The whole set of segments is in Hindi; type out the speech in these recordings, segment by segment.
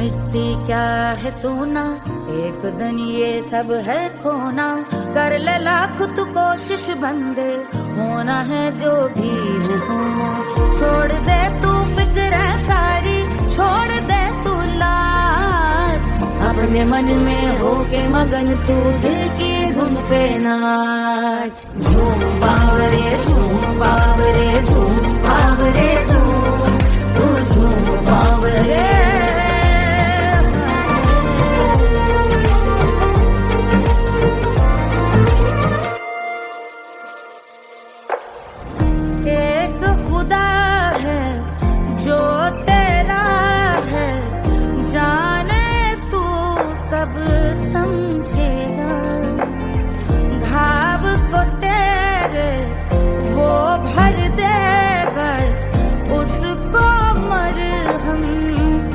मिट्टी क्या है सोना, एक दिन ये सब है खोना। कर ले लाख तू कोशिश बंदे, होना है जो भी है होना। छोड़ दे तू फिक्र सारी, छोड़ दे तू लाज, अपने मन में होके मगन तू दिल की धुन पे नाच। झूम बावरे झूम बावरे झूम बावरे झूम, तू झूम बावरे। एक खुदा है जो तेरा है, जाने तू कब समझेगा। घाव को तेरे वो भर देगा, उसको मरहम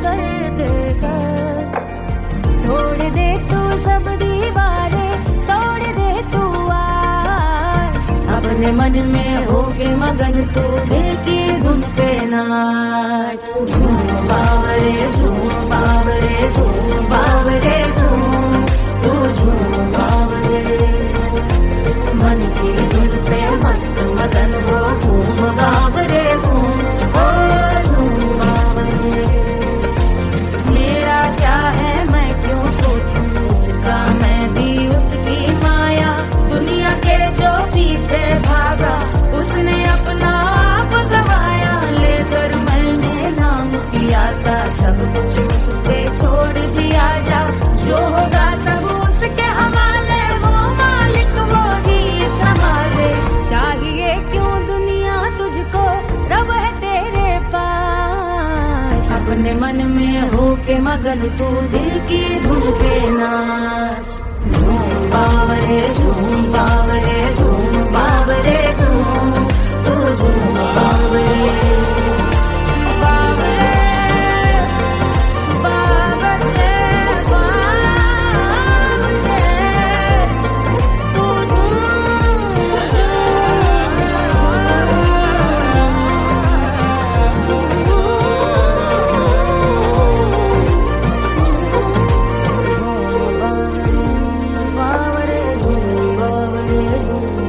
कर देगा। तोड़ दे तू सब दीवारें, तोड़ दे तू आज, अपने मन में होके मगन तू दिल की धुन पे नाच। झूम बावरे झूम बावरे झूम बावरे झूम, तू झूम बावरे। मन की धुन पे मस्त मगन हो, घूम बावरे घूम, ओ झूम बावरे। मेरा क्या है मैं क्यों सोचूं, उसका मैं भी उसकी माया। दुनिया के जो पीछे भागा, उसने अपना आप गवाया। लेकर मैंने नाम किया था, सब कुछ मुझ पे छोड़ दिया जा। जो होगा सब उसके हवाले, वो मालिक वो ही संभाले। चाहिए क्यों दुनिया तुझको, रब है तेरे पास। अपने मन में होके मगन तू दिल की धुन पे नाच। झूम बावरे झूम बावरे झूम बावरे झूम, तू झूम बावरे। बावरे बावरे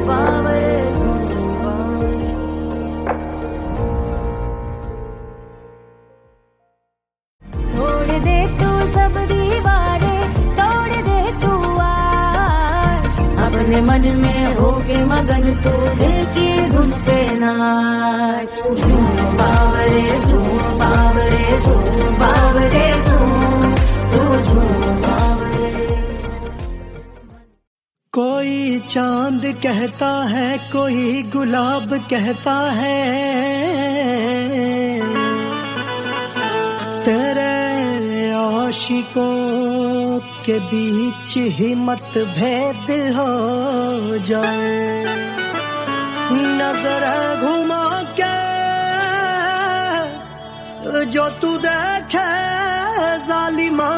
बावरे, तू तोड़ दे तू सब दीवारें, तोड़ दे तू आज, अपने मन में होके मगन तू दिल की धुन पे नाच। झूम बावरे झूम बावरे झूम बावरे झूम, तू झूम बावरे। कोई चांद कहता है, कोई गुलाब कहता है, तेरे आशिकों के बीच ही मतभेद हो जाए। नजर घुमा के जो तू देखे जालिमा,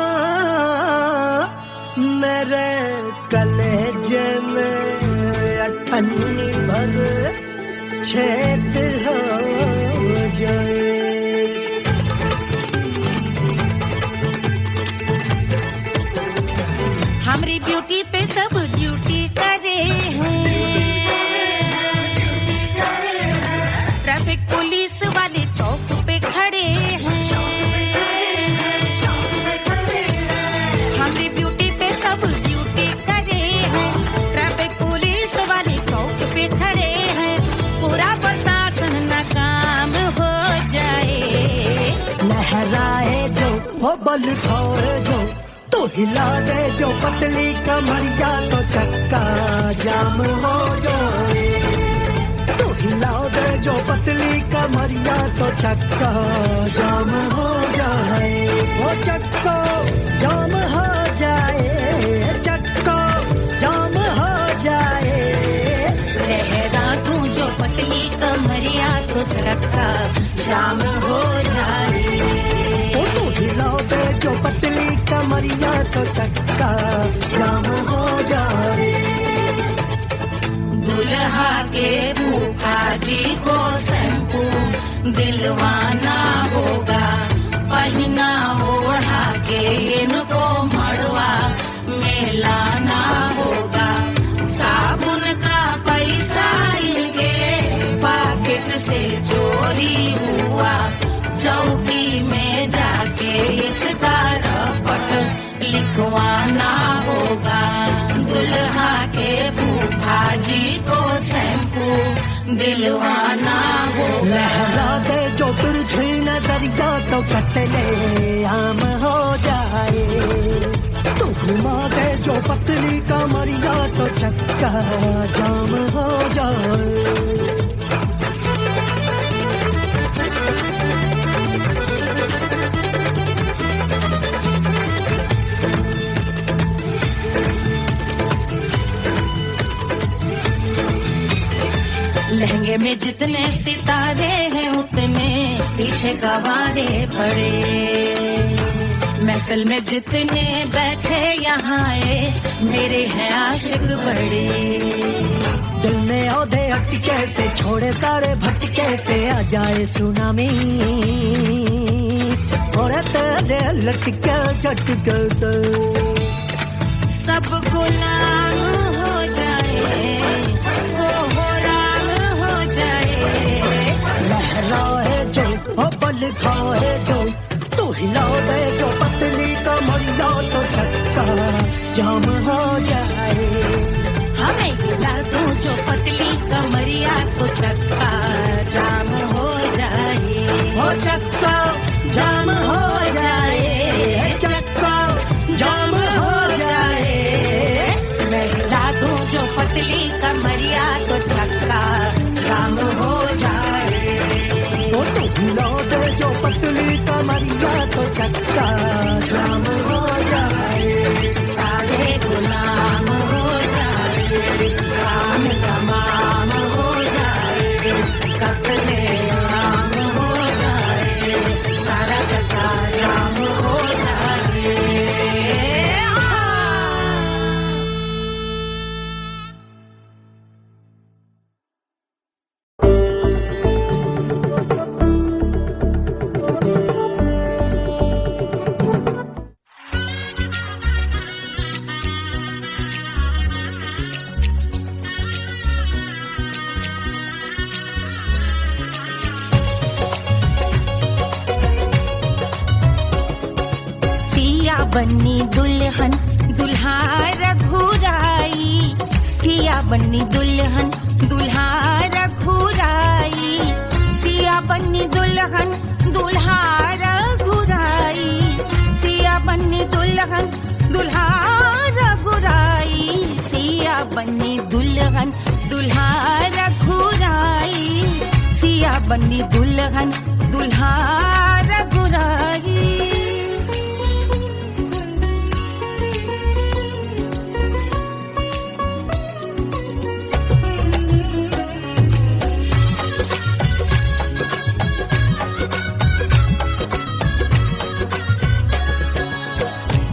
मेरे कलेजे में अठन्नी भर छेद हो जाए। हमारी ब्यूटी पे सब ड्यूटी करे हैं, ट्रैफिक पुलिस वाले चौक पे खड़े हैं। हमारी ब्यूटी पे सब ड्यूटी करे हैं, ट्रैफिक पुलिस वाले चौक पे खड़े हैं। पूरा प्रशासन नाकाम हो जाए। लहराए जो वो बल खाए जो, तो हिला दे जो पतली कमरिया, तो चक्का जाम हो जाए। तो हिला दे जो पतली कमरिया, तो चक्का जाम हो जाए। वो चक्का जाम हो जाए, चक्का जाम हो जाए। लहरा तू जो पतली कमरिया, तो चक्का जाम हो जाए। वो तो हिला दे जो पतली कमरिया, तो चक्का जाम हो जाए। दुल्हा के फूफा जी को शैम्पू दिलवाना होगा, पहना ओढ़ा के इनको मड़वा में लाना होगा। साबुन का पैसा इनके पॉकेट से चोरी हुआ, चौकी में जाके इसका रपट लिखवाना होगा। दुल्हा के फूफा जी को शैम्पू दिलवाना होगा। लहरा दे जो तुरझी नजरिया तो कतले आम हो जाए, तू घुमा दे जो पतली कमरिया तो चक्का जाम हो जाए। लहंगे में जितने सितारे हैं उतने पीछे गवारे पड़े, महफिल में जितने बैठे यहाँ आए मेरे हैं आशिक बड़े। दिल में औधे अटके से छोड़े सारे भटके से आ जाए सुनामी, और तेरे लटके झटके से सब गुलाम हो जाए, लहराए जो ओ पल खाए जो, तू हिला दे जो पतली कमरिया तो चक्का जाम हो जाए। हमें हिला दूं जो पतली कमरिया तो चक्का जाम हो जाए। हो चक्का जाम हो जाए, चक्का जाम हो जाए। मैं हिला दूं जो पतली कमरिया तो चक्का जाम हो जाए। वो तो हिला दे जो पतली कमरिया तो चक्का जाम हो जाए। सारे गुलाम हो जाए, काम तमाम हो जाए, कतले आम हो जाए, सारा चक्का जाम हो जाए। बन्नी दुल्हन दुल्हा रघुराई, सिया बन्नी दुल्हन दुल्हा रघुराई, सिया बन्नी दुल्हन दुल्हा रघुराई, सिया बन्नी दुल्हन दुल्हा रघुराई, सिया बन्नी दुल्हन दुल्हा रघुराई, सिया बन्नी दुल्हन दुल्हा रघुराई।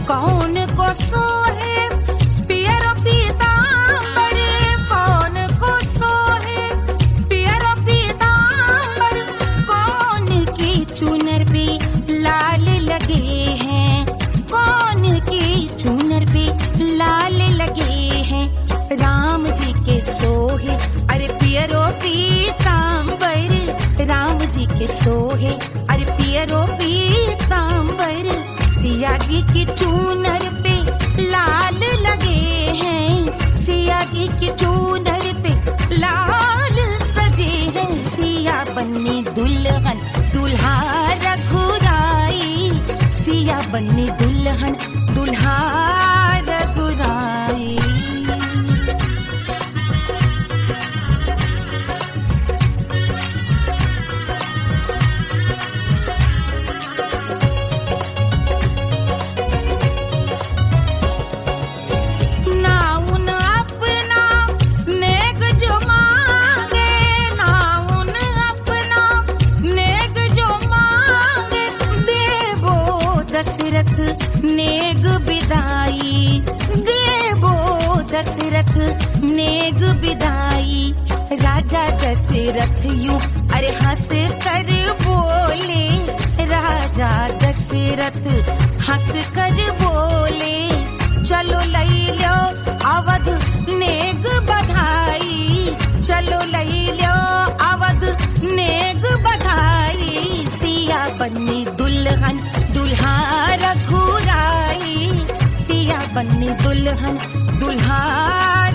कौन को सोहे पियरो पीतांबर, कौन को सोहे पियरो पीतांबर, कौन की चुनर पे लाल लगे हैं, कौन की चुनर पे लाल लगे हैं। राम जी के सोहे अरे पियरो पीतांबर, राम जी के सोहे अरे पियरो पीतांबर, सिया जी की चूनर पे लाल लगे हैं, सिया जी की चूनर पे लाल सजे हैं। सिया बन्नी दुल्हन दुल्हा रघुराई, सिया बन्नी दुल्हन दुल्हा रघुराई। नेग बिदाई देवो दशरथ नेग बिदाई, राजा दशरथ यूं अरे हंस कर बोले, राजा दशरथ हंस कर बोले चलो लई लो अवध नेग बधाई, चलो लई लो अवध नेग बधाई। सिया बन्नी दुल्हन दुल्हा रघुराई, सिया बन्नी दुल्हन दुल्हा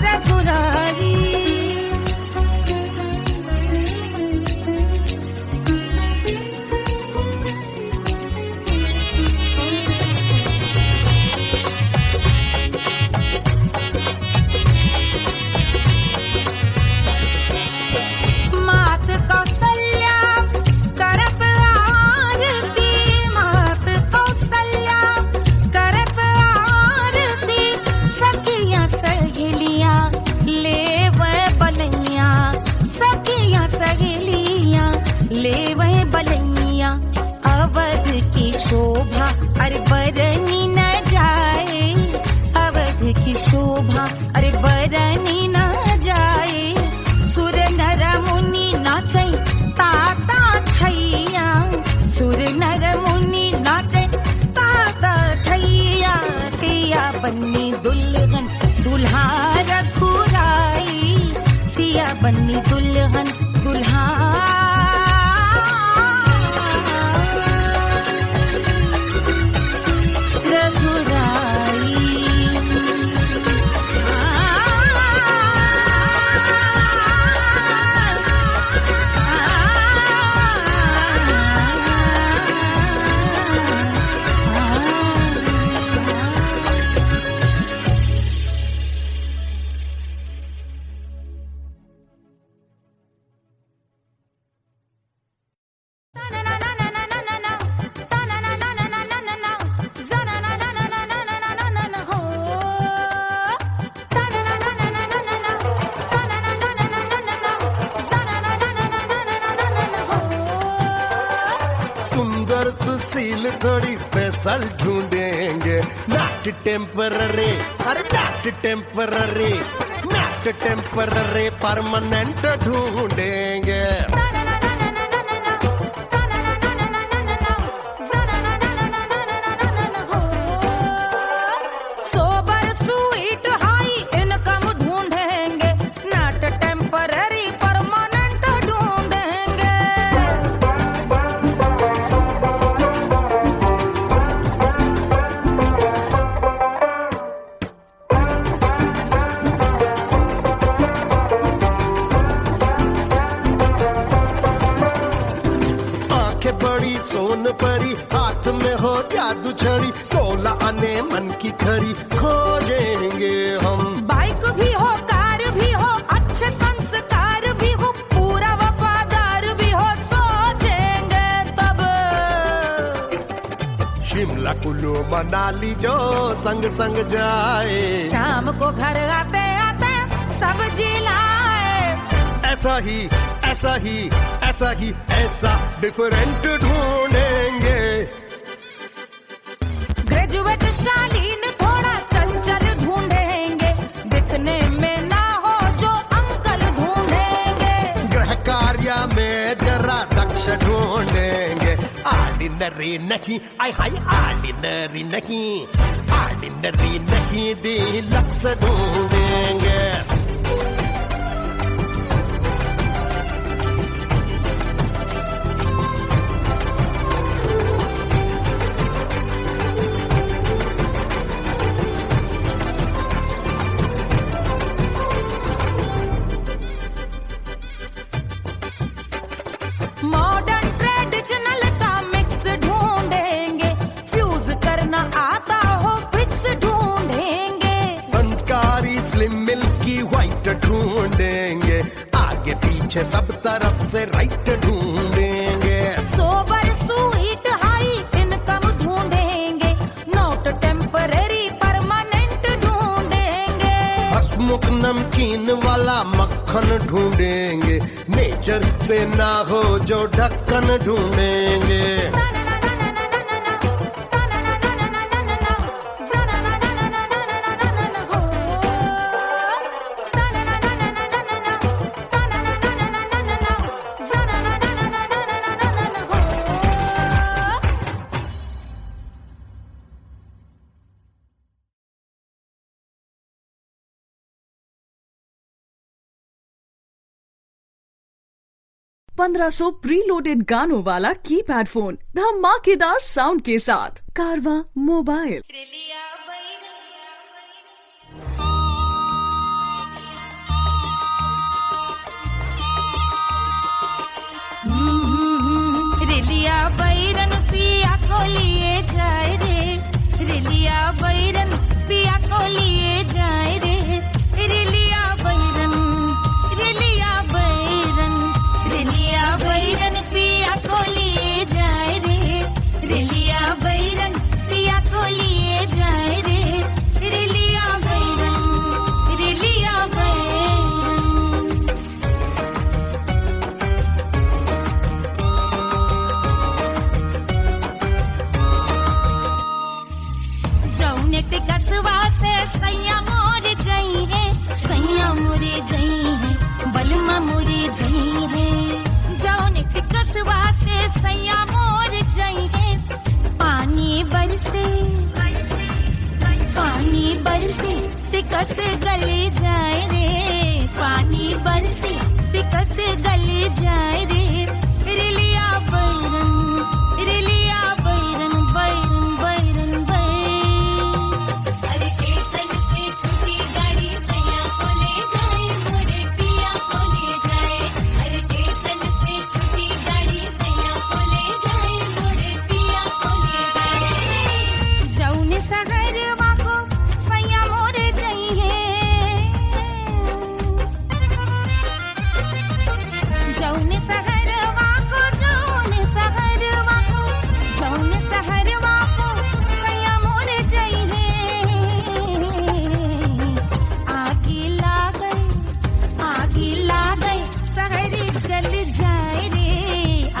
रघुराई। ले वह बलैया अवध की शोभा अरे बरनी न जाए, अवध की शोभा अरे बरनी न जाए। सुर नर मुनि नाचे ताता थैया, सुर नर मुनि नाचे ताता थैया। सिया बन्नी दुल्हन दुल्हा रघुराई, सिया बन्नी दुल्हन दुल्हा सुशील थोड़ी स्पेशल ढूंढेंगे, नॉट टेम्पररी, अरे not temporary, not temporary, permanent ढूंढेंगे। सोबर स्वीट हाई इनकम ढूंढेंगे, नॉट टेम्पररी परमानेंट ढूंढेंगे। बड़ी सोन परी हाथ में हो जादू छड़ी, 16 आने मन की खरी खोजेंगे हम। बाइक भी हो कार भी हो अच्छे संस्कार भी हो, पूरा वफादार भी हो, सोचेंगे तब। शिमला कुल्लू मनाली जो संग संग जाए, शाम को घर आते आते सब्जी लाए। ऐसा ही ऐसा ही ऐसा ही ऐसा डिफरेंट ढूंढेंगे। ग्रेजुएट शालीन थोड़ा चंचल ढूंढेंगे, दिखने में ना हो जो अंकल ढूंढेंगे। गृह कार्य में जरा दक्ष ढूंढेंगे, ऑर्डिनरी नहीं, आई हाई ऑर्डिनरी नहीं, ऑर्डिनरी नहीं डीलक्स ढूंढेंगे। मॉडर्न ट्रेडिशनल का मिक्स ढूंढेंगे, फ्यूज करना आता हो फिक्स ढूंढेंगे। संस्कारी स्लिम मिल्की व्हाइट ढूंढेंगे, आगे पीछे सब तरफ से राइट ढूंढेंगे। सोबर स्वीट हाई इनकम ढूंढेंगे, नॉट टेम्पररी परमानेंट ढूंढेंगे। हसमुख नमकीन वाला मक्खन ढूंढेंगे, नेचर से ना हो जो ढक्कन ढूंढेंगे। 1500 प्रीलोडेड गानों वाला कीपैड फोन धमाकेदार साउंड के साथ कारवा मोबाइल। रेलिया बैरन पिया को लिए जाए रे, रेलिया बैरन पिया को लिए जाए रे, रेलिया बैरन, रेलिया बैरन, रेलिया बैरन पिया को लिए जाए रे, रेलिया बैरन पिया को लिए जाए रे, रेलिया बैरन, रेलिया बैरन। जौने ते कसवा से सैया मोर जई है, सैया मोरे जई है, बलमा मोरे जई है। जौने ते कसवा से सैया मोर जई है, पानी बरसे, पानी बरसे ते कस गले जाए रे, पानी बरसे ते कस गले जाए रे, रेलिया बैरन, रेलिया बैरन, बैरन बैरन बैरन। अरे स्टेशन से छूटी गाड़ी सैया को ले जाए, मोरे पिया को ले जाए। अरे स्टेशन से छूटी गाड़ी सैया को ले जाए, मोरे पिया को ले जाए। जौने सहरवा को सैया मोरे गई है, जौने सहरवा को, जौने सहरवा को, जौने सहरवा को सैया मोरे जई है। आगी लागई, आगी लागई सहरी जल जाए रे,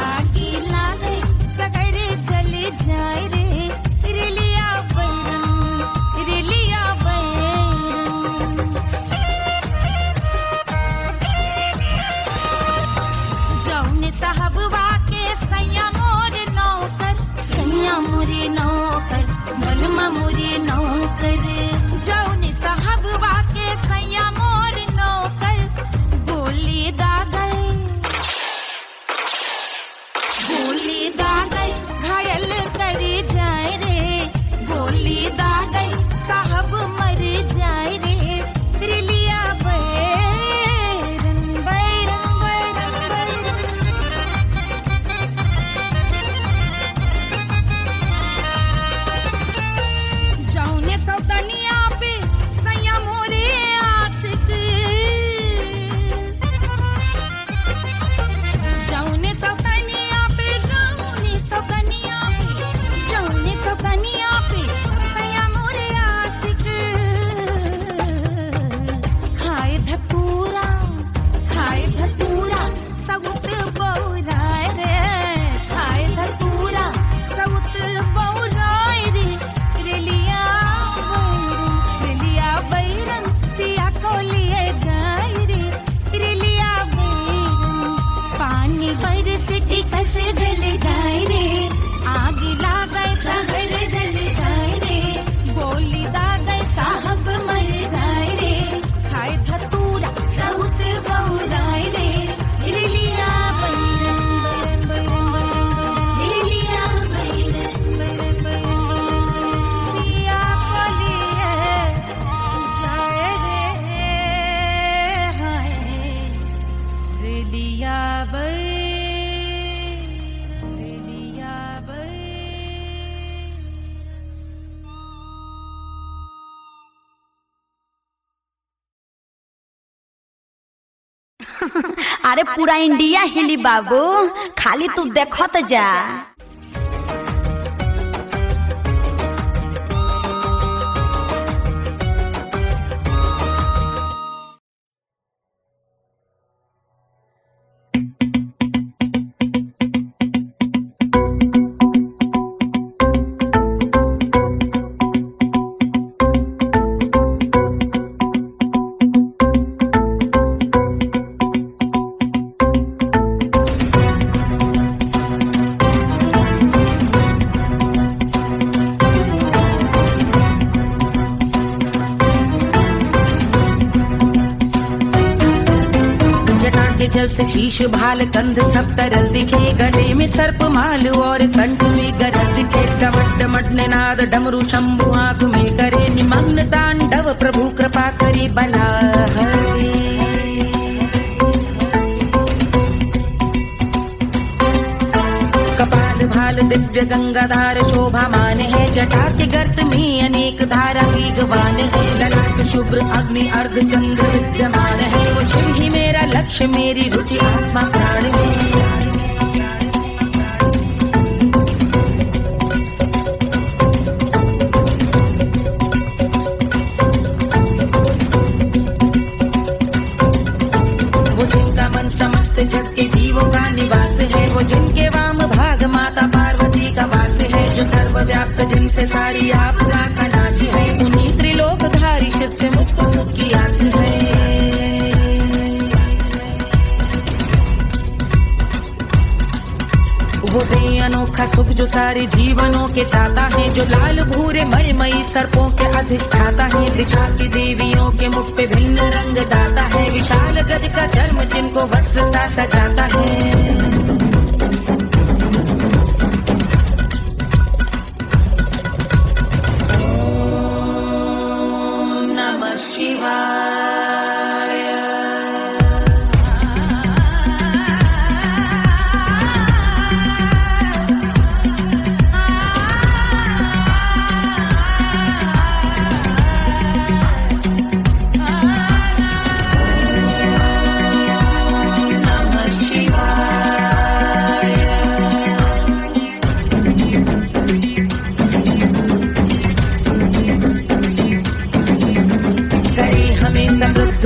आगी लागई सहरी जल जाए रे, रेलिया बैरन, रेलिया बैरन। जौने साहबवा के सैया मोरे नौकर, सैया मोरे नौकर, बलमा मोरे नौकर। जौने साहबवा के सैया मोरे नौकर, गोली दागल, गोली दागल घायल करे जाए रे, गोली दागल साहब मर जाए रे, रेलिया बैरन, बैरन बैरन बैरन। जौने सौतनिया पे सैया मोरे आशिक, जौने सौतनिया पे, जौने सौतनिया पे, जौने सौतनिया पे सैया मोरे आशिक। खाए धतूरा, खाए धतूरा सउत बौराए रे, खाए धतूरा सउत बौराए रे, रेलिया बैरन, रेलिया बैरन पिया को लिए जाए रे, रेलिया बैरन। पानी बरसे कस गल जाए रे, आग लागै सहर जल जाए रे, गोली दागै साहब मर जाए रे, खाए धतूरा सउत बौराए रे, रेलिया बैरन, बैरन बैरन बैरन, रेलिया बैरन, बैरन बैरन बैरन। पिया को लिए जाए रे, हाय रेलिया बैरन, रेलिया बैरन। अरे पूरा इंडिया हिली बाबू, खाली तू देखत जा। कुंडल से शीश भाल कंध सब तरल दिखे, गले में सर्प माल और कंठ में गरज दिखे। डमट डमट निनाद डमरू शंभु हाथ में करे निमग्न तांडव, प्रभु कृपा करे बला हरे। कपाल भाल दिव्य गंगाधार शोभामान है, जटा के गर्त में अनेक धारा वेगवान है। ललाट शुभ्र अग्नि अर्ध चंद्र विद्यमान है, वो शिव ही मेरा लक्ष्य मेरी रुचि आत्मा प्राण में। वो जिनका मन समस्त जग के जीवों का निवास है, वो जिनके वाम भाग माता पार्वती का वास है। जो सर्वव्याप्त जिनसे सारी आपदा का नाश है, उन्हीं त्रिलोकधारी शिव से मुक्त सुख की आस है। वो दे अनोखा सुख जो सारे जीवनों के दाता है, जो लाल भूरे मणिमयी सर्पों के अधिष्ठाता है। दिशा की देवियों के मुख पे भिन्न रंग दाता है, विशाल गज का चर्म जिनको वस्त्र सा सजाता है।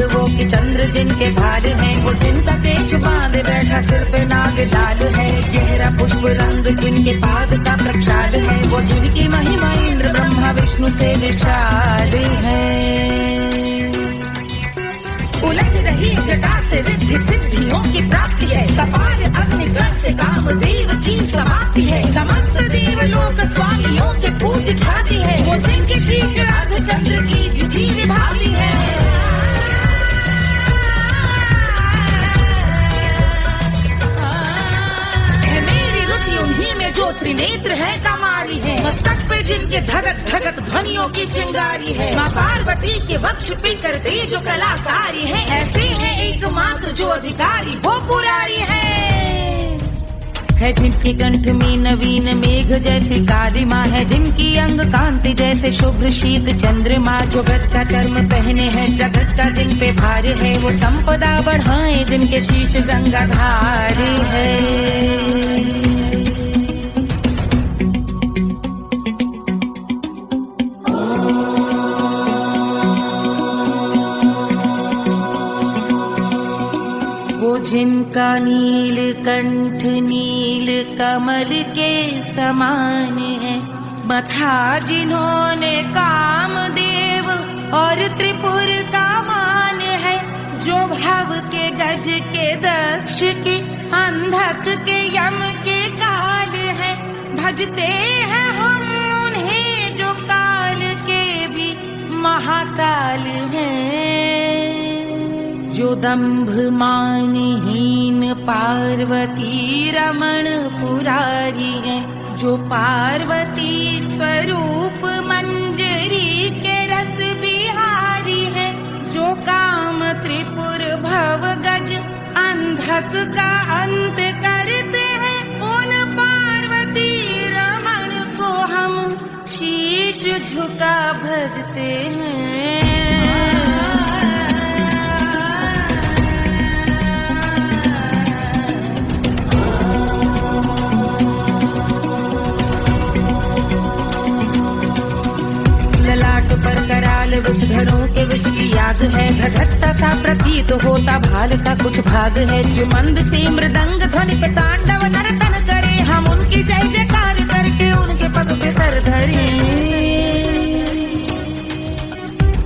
वो कि चंद्र जिनके भाल हैं, वो जिनका केश बांधे बैठा सिर पे नाग लाल है। गहरा पुष्प रंग जिनके पाद का प्रक्षाल है, वो जिनकी महिमा इंद्र ब्रह्मा विष्णु से विशाल है। उलझ रही जटा से रिद्धि सिद्धियों की प्राप्ति है, कपाल अग्निगण से कामदेव की समाप्ति है। समस्त देवलोक स्वामियों के पूज ख्याति है, वो जिनके शीश अर्ध चंद्र की जुटी निभाती है। उन्हीं में जो त्रिनेत्र है कमारी है, मस्तक पे जिनके धगत धगत ध्वनियों की चिंगारी है। माँ पार्वती के वक्ष पे करते जो कलाकारी है, ऐसे हैं एकमात्र जो अधिकारी वो पुरारी है। जिनके कंठ में नवीन मेघ जैसी काली माँ है, जिनकी अंग कांति जैसे शुभ्र शीत चंद्रमा। जो गज का चर्म पहने हैं जगत का जिन पे भार है, वो संपदा बढ़ाए जिनके शीश गंगाधार है। जिनका नील कंठ नील कमल के समान है, मथा जिन्होंने कामदेव और त्रिपुर का मान है। जो भव के गज के दक्ष के अंधक के यम के काल है, भजते हैं हम उन्हें जो काल के भी महाकाल हैं। जो दंभ मानहीन पार्वती रमण पुरारी है, जो पार्वती स्वरूप मंजरी के रस बिहारी है। जो काम त्रिपुर भव गज अंधक का अंत करते हैं, उन पार्वती रमण को हम शीश झुका भजते हैं। पर कराल विषधरों के विष की याद है, धधकता सा प्रतीत होता भाल का कुछ भाग है। जो मंद से मृदंग ध्वनि पे तांडव नर्तन करे, हम उनकी जय जयकार करके उनके पद पे सर धरे।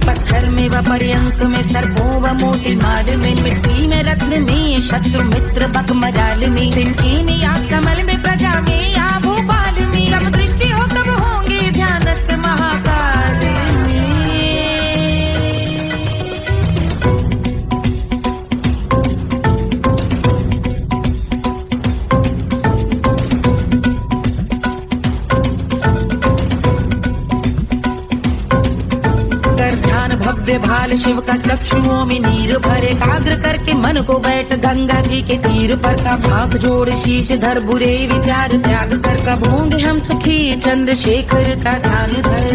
पत्थर में व पर्यंक में सर्पों व मोती माल में, मिट्टी में रत्न में शत्रु मित्र बक मजाल में, तिनके में या कमल में प्रजा में या भोपाल में। अब दृष्टि हो तब होंगे ध्यानस्थ महाकाल। लाल शिव का चक्षुओं में नीर भरे एकाग्र करके मन को बैठ गंगा जी के तीर पर का भाग जोड़ शीश धर बुरे विचार त्याग कर का भूंगे हम सुखी चंद्रशेखर का ध्यान धर।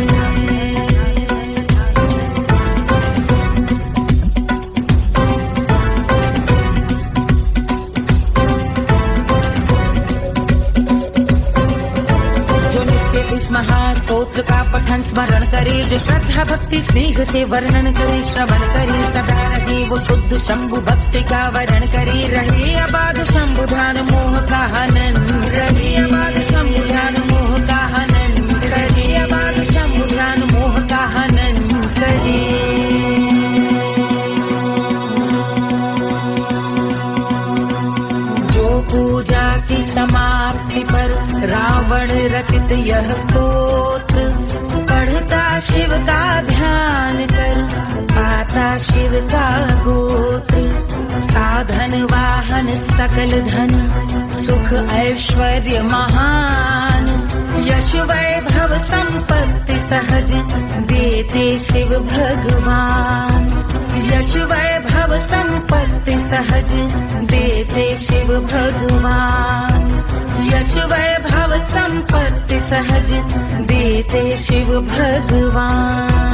इस महास्तोत्र का पठन स्मरण करे, जो श्रद्धा भक्ति स्नेह से वर्णन करे, श्रवण करे सदा रहे वो शुद्ध शंभु भक्ति का वर्ण करे, रहे अबाध शंभु ध्यान मोह का हनन, रहे अबाध शंभु ध्यान मोह का हनन, रहे अबाध शंभु ध्यान मोह का हनन करे। पूजा की समाप्ति पर रावण रचित यह स्तोत्र पढ़ता शिव का ध्यान कर, पाता शिव का गोत्र, साधन वाहन सकल धन सुख ऐश्वर्य महान, यश वैभव संपत्ति सहज देते शिव भगवान, यश वैभव संपत्ति सहज देते शिव भगवान, यश वैभव संपत्ति सहज देते शिव भगवान।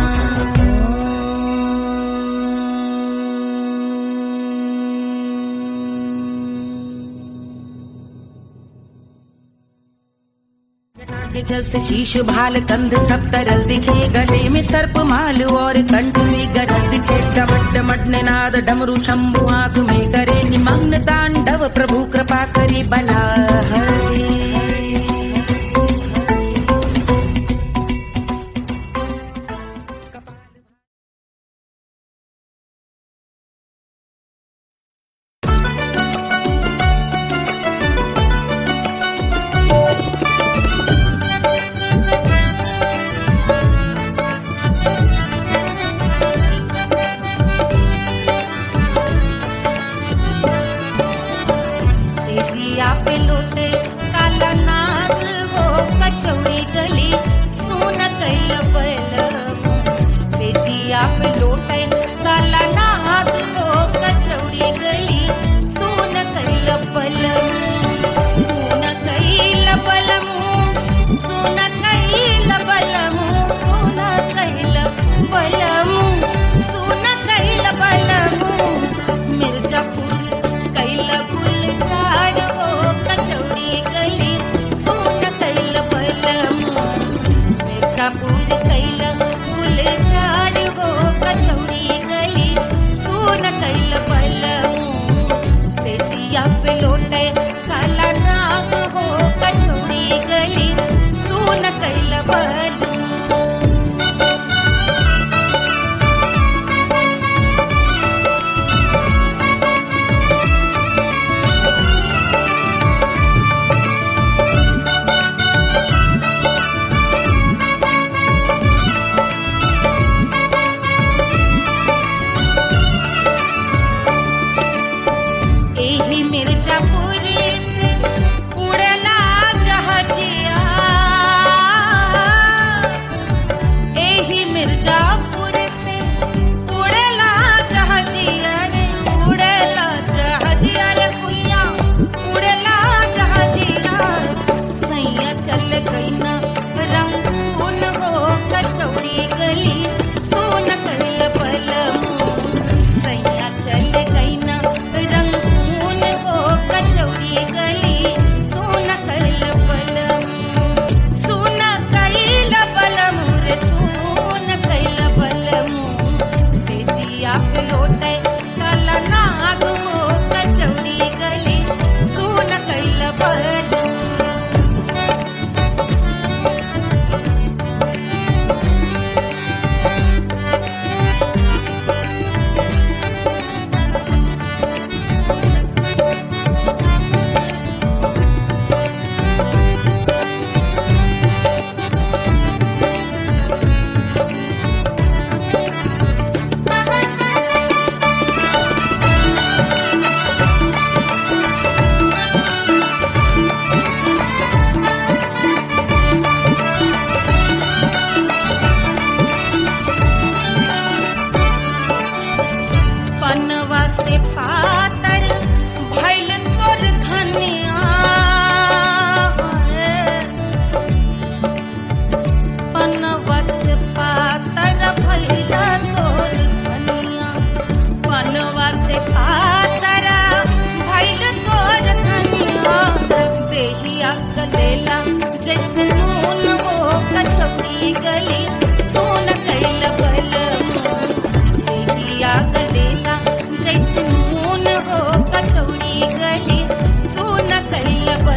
जल से शीश भाल कंध सब तरल दिखे, गले में सर्प माल और कंठ में गरज दिखे, डमट डमट निनाद डमरू शंभु हाथ में करे, निमग्न तांडव प्रभु कृपा करे बला हरे।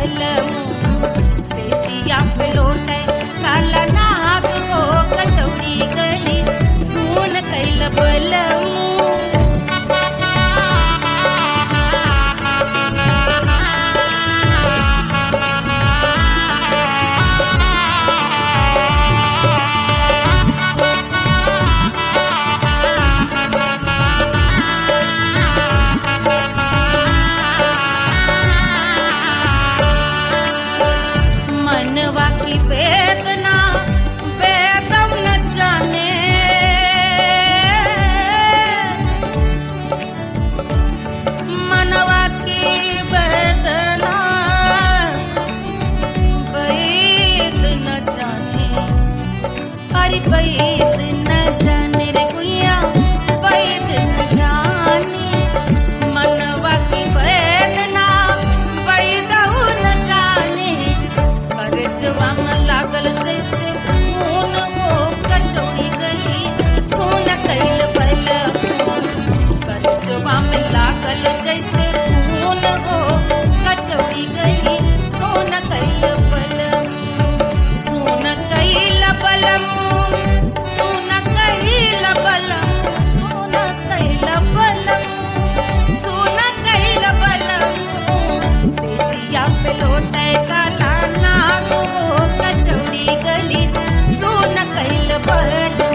बलमू से जिया पे लौटे काला नाग हो कचौड़ी गली सुन कैल बलमू मनवा की वेदना वेदम न जाने मनवा की वेदना वेद न जाने अरे वेद न जाने रे गुइया वेद न जाने मनवा की वेदना वेद न जाने करजवा में लागल जैसे खून हो कचौड़ी गली सोन कैल बलमू करजवा में लागल जैसे खून हो कचौड़ी गली सोन कैल बलमू सोन कैल बलमू सोन कैल बलमू सोन कैल बलमू से जिया पे लौटे काला नाग हो कचौड़ी गली सोन कैल बलमू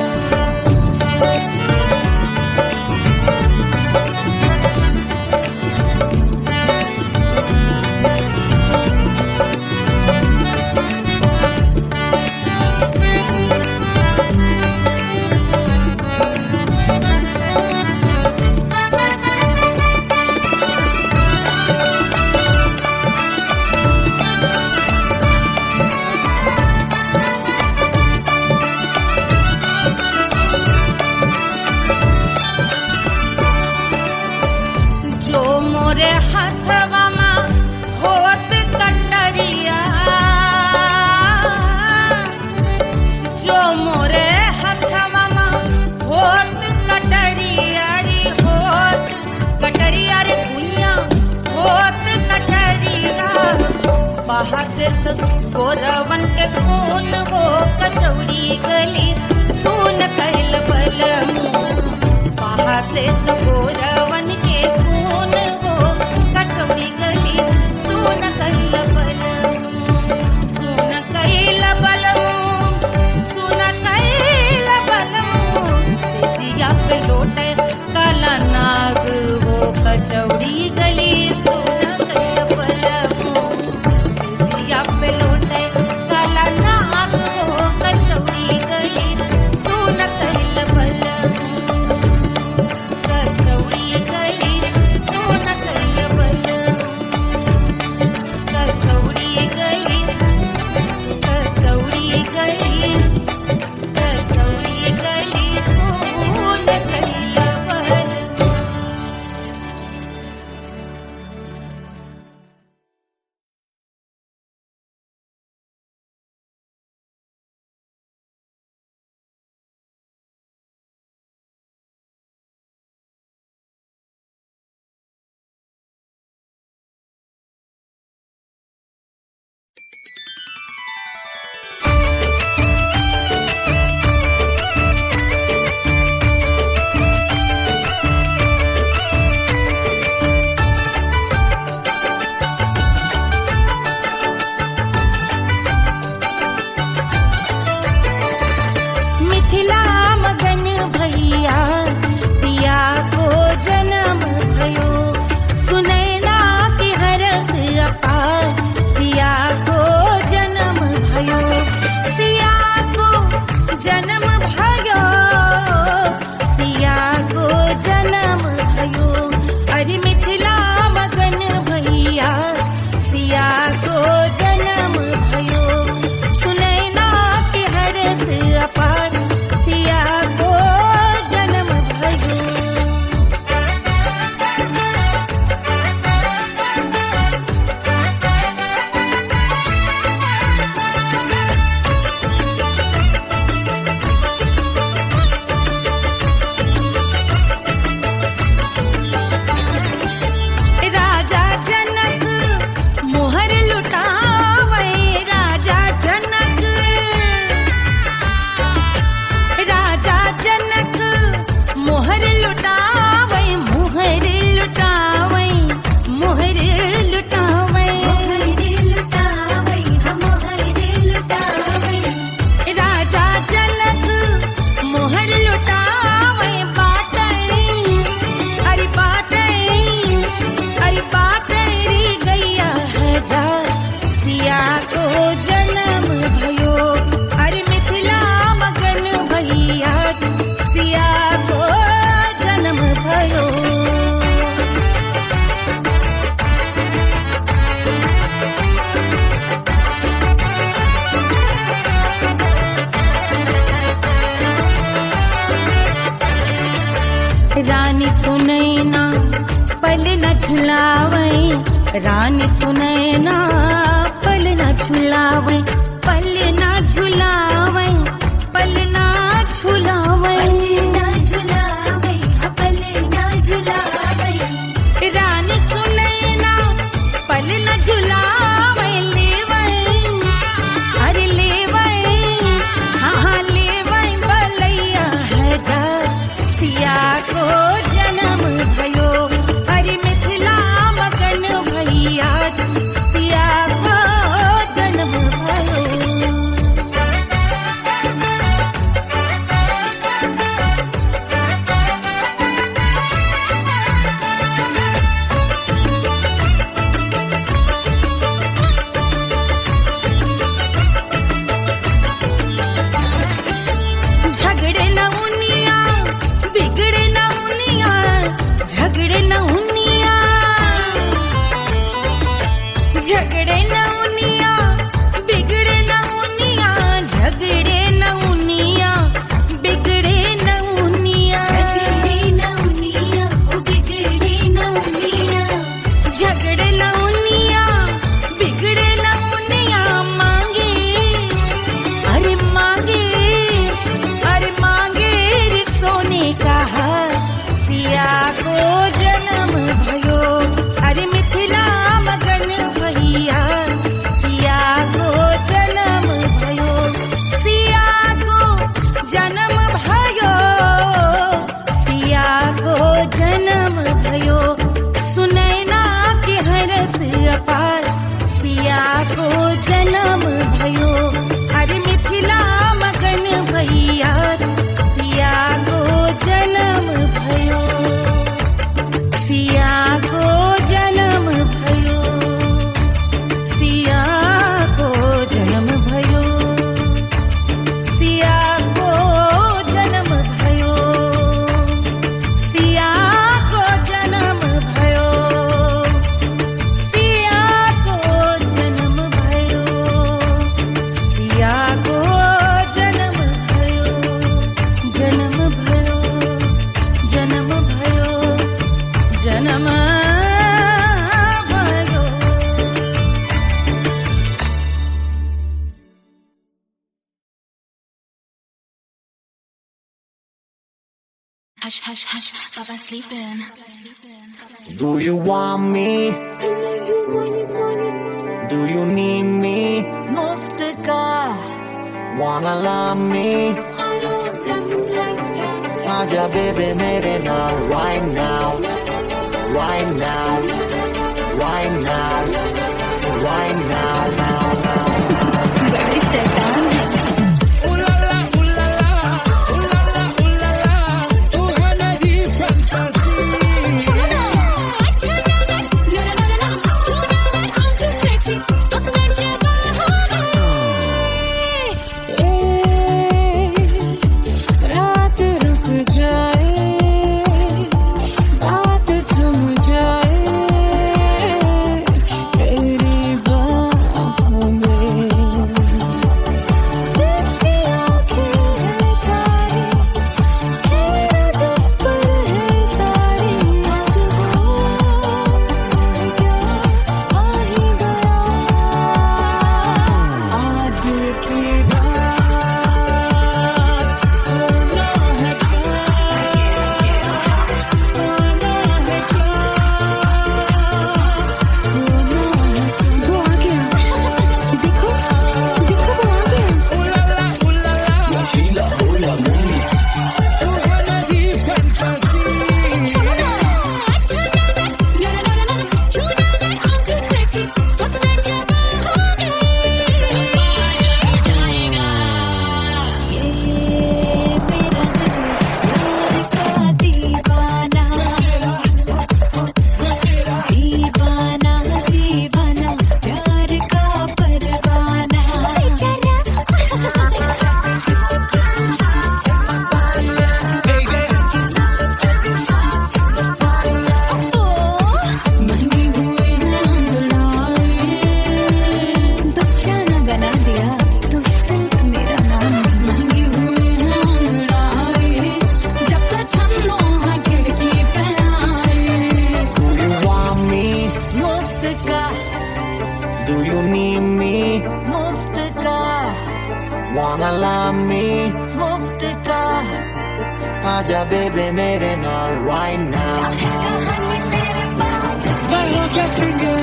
जो मोरे हाथवा मा होत कटरिया जो मोरे हाथवा मा होत कटरिया रे होत कटरिया रे दुनिया होत कटरिया बहाते तो गोरवन के खून हो कचौड़ी गली सोन कैल बलमू बहाते तो गोरवन के खून हो कचौड़ी गली सोन कैल बलमू सोन कैल बलमू सोन कैल बलमू से जिया पे लौटे काला नाग हो कचौड़ी गली सोन कैल बलमू से जिया पे लौटे काला नाग हो कचौड़ी गली सोन कैल बलमू कचौड़ी गली सोन कैल बलमू कचौड़ी गली कचौड़ी गली कचौड़ी गली सोन कैल बलमू मिथिला मगन भैया सिया को जन्म भयो सुनैना की हरस अपार सिया को जन्म भयो सिया को जन्म भयो सिया को जन्म भयो अरे मिथिला मगन भैया सिया को जन्म भयो सुनैना की हरस अपार सिया को जन्म भयो राजा जनक मोहर लुटावे राजा जनक, राजा जनक मोहर लुटावे, मोहर लुटावे, मोहर लुटावे, मोहर लुटावे, राजा जनक मोहर लुटावे। बाटे अरे बाटे अरे बाटे री गैया हजार सिया को जन्म भयो, अरे मिथिला मगन भैया सिया को जन्म भयो। रानी सुनैना पल न झुलावे, रानी सुनैना पल न झुलावे, पल न झुलावे, पल न झुलावे, पल न झुलावे, रानी सुनैना पल न झुलावे। लेवे अरे लेवे हाँ लेवे बलैया हजार सिया को जन्म भयो, अरे मिथिला मगन भैया सिया को जन्म भयो। झगड़े न उनिया बिगड़े न उनिया, झगड़े न उनिया, झगड़े न उनिया बिगड़े न उनिया, झगड़े न उनिया बिगड़े न उनिया, झगड़े न उनिया बिगड़े न उनिया, झगड़े न उनिया बिगड़े न उनिया। मांगे अरे मांगे अरे मांगे रे सोने का हार सिया को जन्म भयो, अरे मिथिला मगन भैया सिया को जन्म भयो, सिया को जन्म भयो, सिया को जन्म भयो। सुनैना के हरस अपार सिया को जन्म भयो, अरे मिथिला मगन भैया सिया को जन्म भयो, सिया को जन्म भयो, सिया को जन्म भयो, सिया को जन्म भयो, सिया को जन्म भयो, सिया को जन्म भयो, सिया को जन्म भयो, जन्म भयो, जन्म भयो, जन्म भयो। Hush, hush, hush, Papa's sleeping. Do you want me? Do you need me? मुफ्त का Wanna love me? आजा baby मेरे नाल right now, right now, right now, right now, now, now. रात रुक जाए, बात थम जाए, तेरी बात me, मुफ्त का wanna love me, मुफ्त का आजा baby मेरे नाल right now. Bailo que sigue.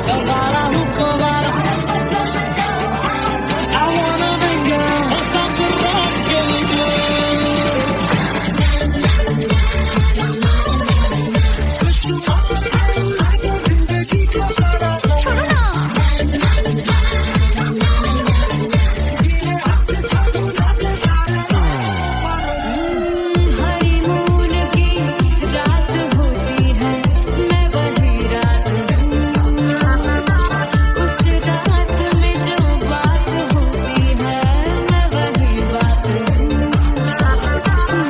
Tocara un cobar. I wanna bring you. Honeymoon की रात होती है, मैं वही रात हूँ। उस रात में जो बात होती है, मैं वही बात हूँ।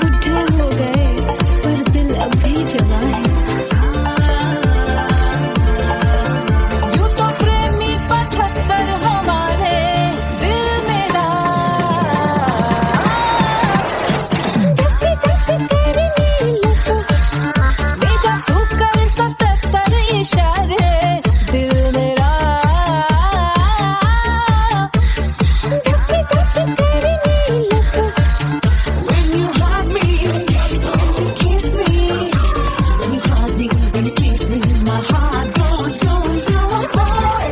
बुढ़े हो गए पर दिल अब भी जवा है। यूं तो प्रेमी 75 हमारे दिल मेरा। भेजा तू कर 77 इशारे दिल मेरा। When you hug me, when you kiss me, when you hug me, when you kiss me, my heart goes zoom, zoom, boy.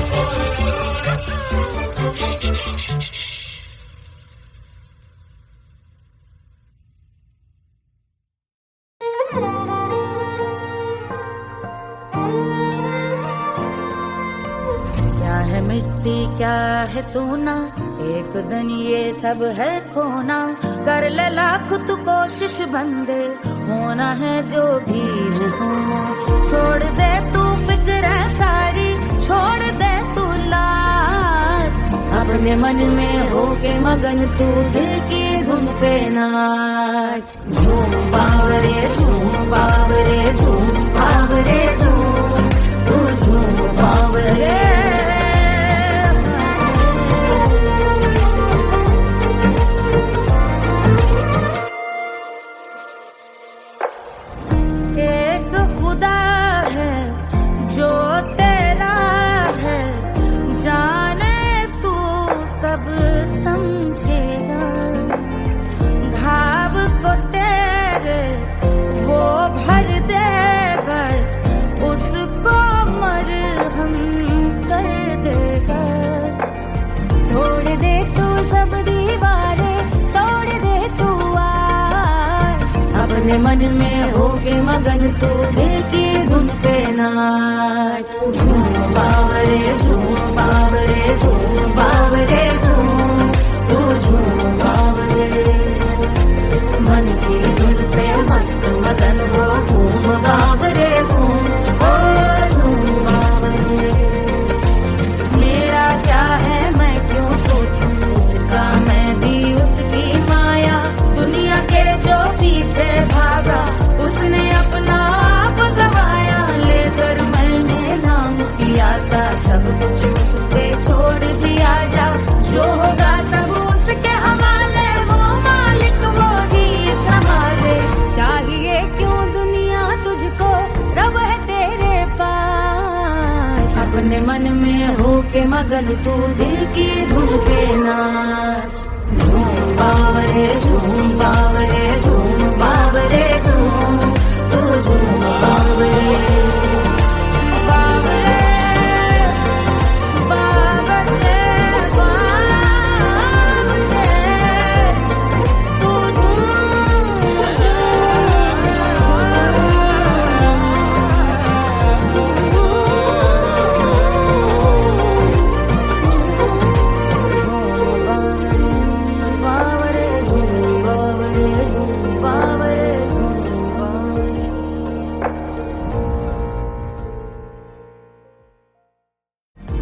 क्या है मिट्टी क्या है सोना, एक दिन ये सब है खोना। कर ले लाख तू कोशिश बंदे, होना है जो भी है होना। छोड़ दे तू फिक्र सारी, छोड़ दे तू लाज। अपने मन में होके मगन तू दिल की धुन पे नाच। झूम बावरे झूम बावरे झूम बावरे झूम, तू झूम बावरे। एक खुदा है जो तेरा है, जाने तू कब समझेगा। घाव को तेरे वो भर देगा, उसको मरहम कर देगा। तोड़ दे तू सब दीवारें, तोड़ दे तू आज। अपने मन में होके मगन तू दिल की धुन पे नाच। झूम बावरे झूम बावरे झूम बावरे झूम, तू झूम बावरे। मन की धुन पे मस्त मगन हो, घूम बावरे घूम, ओ झूम बावरे। मेरा क्या है मैं क्यों सोचूं उसका, मैं भी उसकी माया। दुनिया के जो पीछे भागा, उसने अपना आप गवाया। लेकर मैंने नाम किया था, सब कुछ उस पे छोड़ दिया जा। जो होगा सब उसके हवाले, वो मालिक वो ही संभाले। चाहिए क्यों दुनिया तुझको, रब है तेरे पास। अपने मन में होके मगन तू दिल की धुन पे नाच। झूम बावरे झूम बावरे झूम बावरे झूम, तू झूम बावरे। बावरे बावरे बावरे, तू बावरे झूम बावरे झूम बावरे झूम बावरे।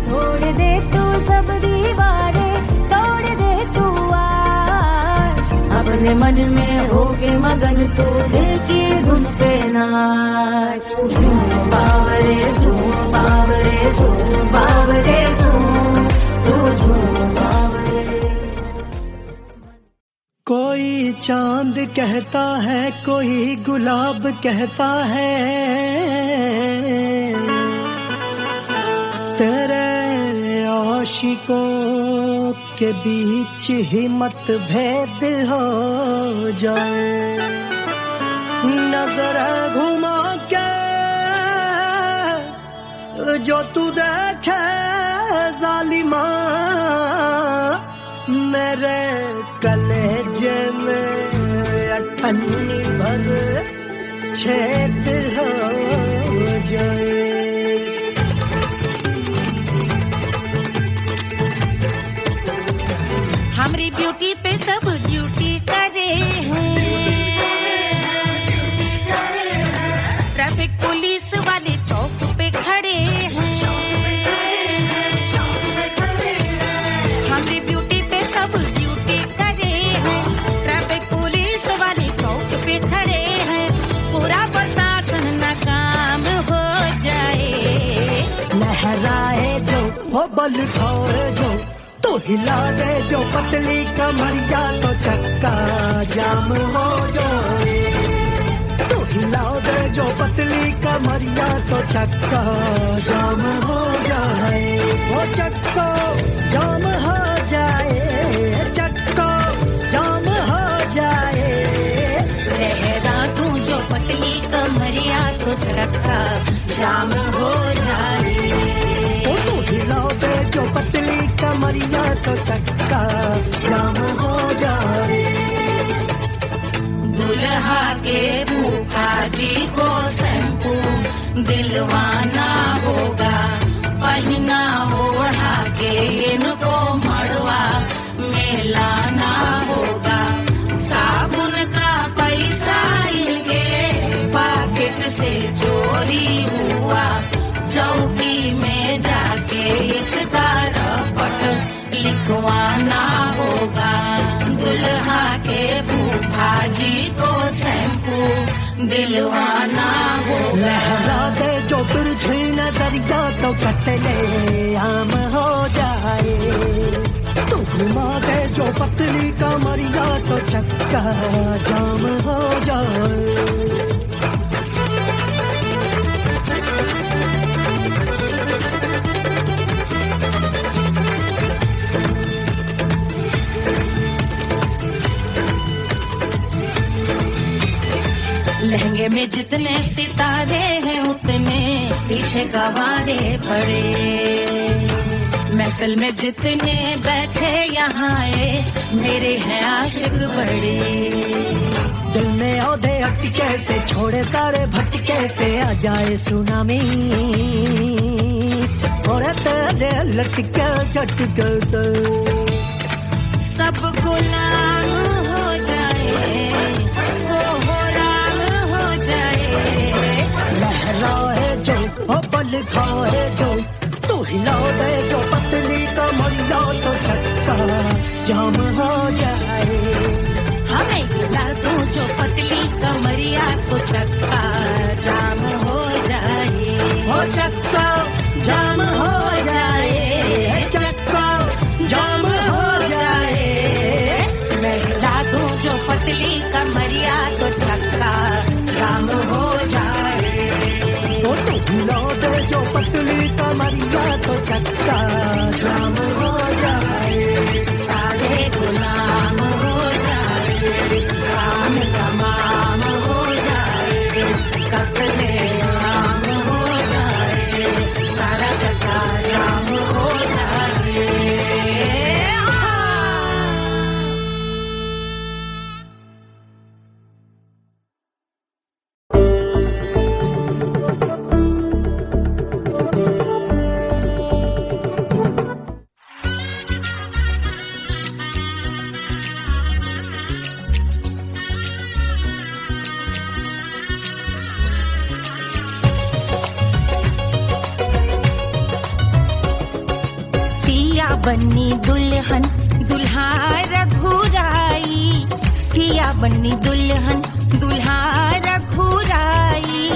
तोड़ दे तू सब दीवारें, तोड़ दे तू आज। अपने मन में होके मगन तू दिल की धुन पे नाच। झूम बावरे झूम बावरे झूम बावरे झूम, तू झूम बावरे। कोई चांद कहता है, कोई गुलाब कहता है। तेरे आशिकों के बीच ही मतभेद हो जाए, नजर घुमा के जो तू देखे जालिमा, मेरे कलेजे में अठन्नी भर छेद हो जाए। हमारी ब्यूटी पे सब ड्यूटी करे हैं, ट्रैफिक पुलिस वाले चौक पे खड़े हैं। हमारी ब्यूटी पे सब ड्यूटी करे हैं, ट्रैफिक पुलिस वाले चौक पे खड़े हैं। पूरा प्रशासन नाकाम हो जाए, लहराए जो वो बल खाए जो, तो हिला दे जो पतली कमरिया तो चक्का जाम हो जाए। तो हिला दे जो पतली कमरिया तो चक्का जाम हो जाए। वो चक्का जाम हो जाए, चक्का जाम हो जाए। लहरा तू जो पतली कमरिया तो चक्का जाम हो जाए। वो तो हिला दे जो पतली कमरिया तो चक्का जाम हो जाए। दुल्हा के फूफा जी को शैम्पू दिलवाना होगा, पहना ओढ़ा के इनको मड़वा में लाना होगा। साबुन का पैसा इनके पॉकेट से चोरी हुआ, चौकी में जाके इसका रपट लिखवाना होगा। दुल्हा के फूफा जी को शैम्पू दिलवाना होगा। लहरा दे जो तिरछी नजरिया तो कतले आम हो जाए। तो घुमा दे जो पतली कमरिया तो चक्का जाम हो जाए। लहंगे में जितने सितारे हैं उतने पीछे गवारे पड़े। महफिल में जितने बैठे यहाँ आए मेरे हैं आशिक बड़े। दिल में औधे अटके से छोड़े सारे भटके से आ जाए सुनामी। और तेरे लटके झटके से सब गुलाम हो जाए, लहराए जो ओ बल खाए जो, तू हिला दे जो पतली कमरिया तो चक्का जाम हो जाए। हमें हिला दो जो पतली कमरिया तो चक्का जाम हो जाए। हो चक्का जाम हो जाए, चक्का जाम हो जाए। मैं हिला दूं जो पतली कमरिया तो चक्का जाम हो जाए। ओ तू हिला दे जो पतली कमरिया तो चक्का जाम हो जाए। सारे गुलाम हो जाए, काम तमाम हो जाए, कपड़े आम हो जाए, सारा चक्का जाम हो जाए। बन्नी दुल्हन दुल्हा रघुराई, सिया बन्नी दुल्हन दुल्हा रघुराई,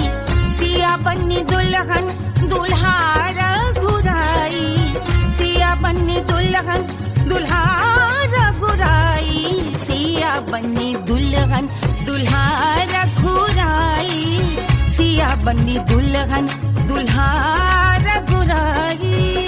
सिया बन्नी दुल्हन दुल्हा रघुराई, सिया बन्नी दुल्हन दुल्हा रघुराई, सिया बन्नी दुल्हन दुल्हा रघुराई, सिया बन्नी दुल्हन दुल्हा रघुराई।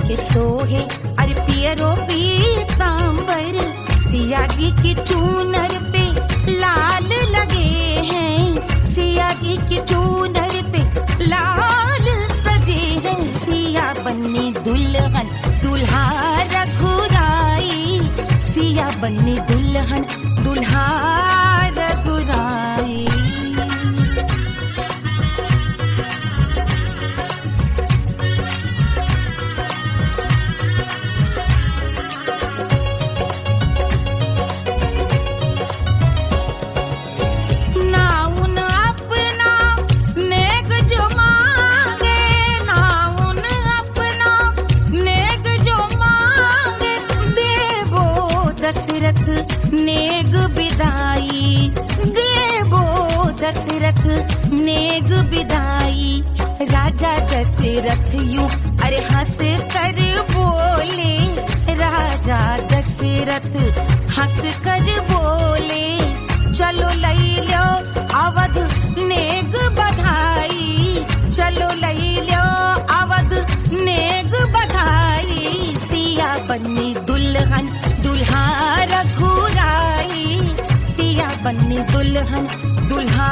के सोहे अरे पियरो पीतांबर सिया जी की चूनर पे लाल लगे हैं सिया जी की चूनर पे लाल सजे हैं सिया बन्नी दुल्हन दुल्हा रघुराई सिया बन्नी दुल्हन दुल्हा रघुराई नेग बिदाई देवो दशरथ नेग बिदाई राजा दशरथ यूं अरे हंस कर बोले राजा दशरथ हंस कर बोले चलो लई लो अवध नेग बधाई चलो लई लो अवध नेग बधाई सिया बन्नी दुल्हन दुल्हा रघुराई सिया बन्नी दुल्हन दुल्हा